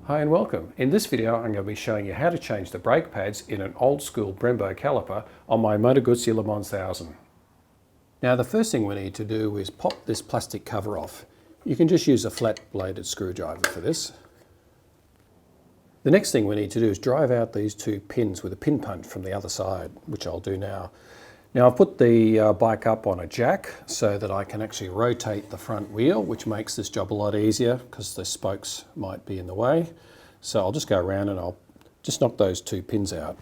Hi and welcome. In this video I'm going to be showing you how to change the brake pads in an old school Brembo caliper on my Moto Guzzi Le Mans 1000. Now the first thing we need to do is pop this plastic cover off. You can just use a flat bladed screwdriver for this. The next thing we need to do is drive out these two pins with a pin punch from the other side, which I'll do now. Now I've put the bike up on a jack so that I can actually rotate the front wheel, which makes this job a lot easier because the spokes might be in the way. So I'll just go around and I'll just knock those two pins out.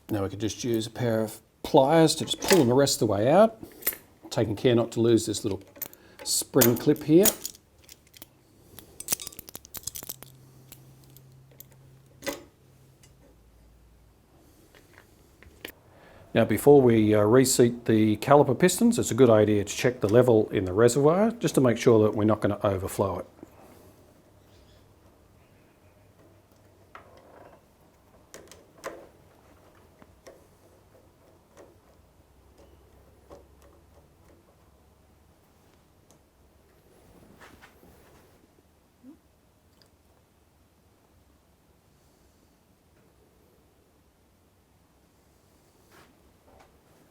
Now we can just use a pair of pliers to just pull them the rest of the way out, taking care not to lose this little spring clip here. Now before we reseat the caliper pistons, it's a good idea to check the level in the reservoir just to make sure that we're not going to overflow it.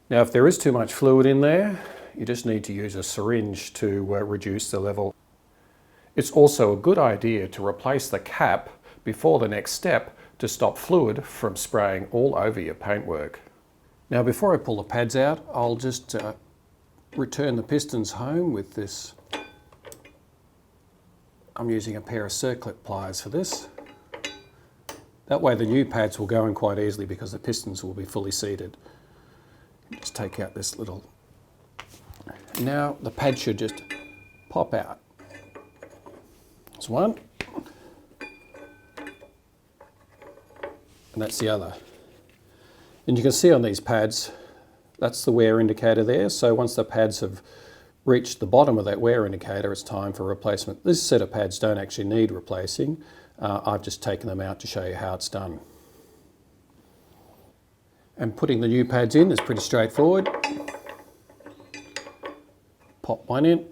Now if there is too much fluid in there, you just need to use a syringe to reduce the level. It's also a good idea to replace the cap before the next step to stop fluid from spraying all over your paintwork. Now before I pull the pads out, I'll just return the pistons home with this. I'm using a pair of circlip pliers for this. That way the new pads will go in quite easily because the pistons will be fully seated. Just take out this little, now the pad should just pop out. That's one, and that's the other. And you can see on these pads, that's the wear indicator there, so once the pads have reached the bottom of that wear indicator, it's time for replacement. This set of pads don't actually need replacing. I've just taken them out to show you how it's done. And putting the new pads in is pretty straightforward. Pop one in,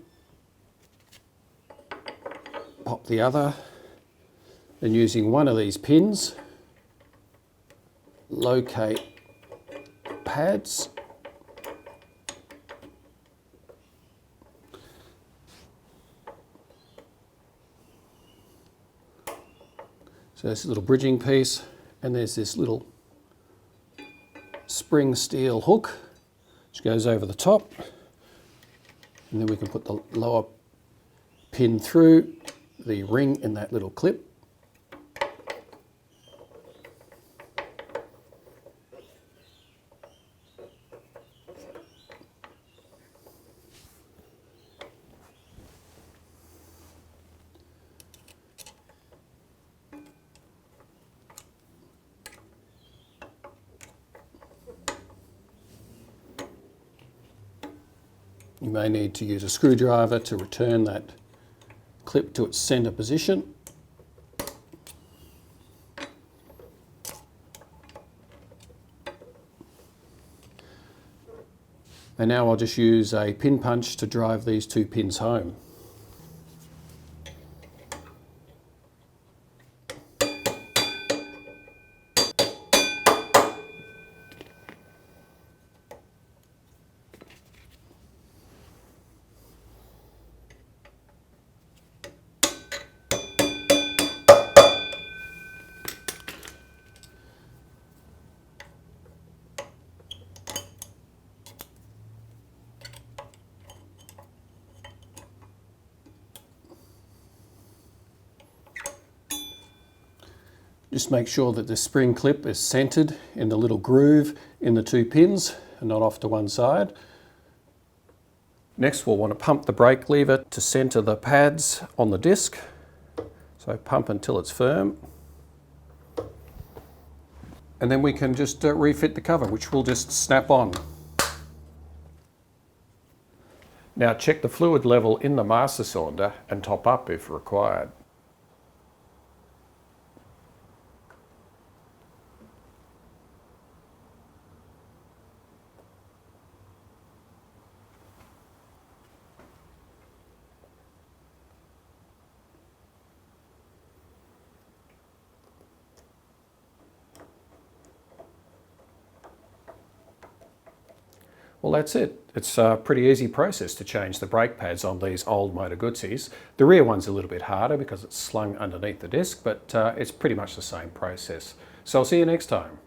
pop the other, and using one of these pins, locate pads. So there's a little bridging piece, and there's this little spring steel hook which goes over the top, and then we can put the lower pin through the ring in that little clip. You may need to use a screwdriver to return that clip to its center position. And now I'll just use a pin punch to drive these two pins home. Just make sure that the spring clip is centered in the little groove in the two pins and not off to one side. Next we'll want to pump the brake lever to center the pads on the disc. So pump until it's firm. And then we can just refit the cover, which will just snap on. Now check the fluid level in the master cylinder and top up if required. Well, that's it. It's a pretty easy process to change the brake pads on these old Moto Guzzi's. The rear one's a little bit harder because it's slung underneath the disc, but it's pretty much the same process. So I'll see you next time.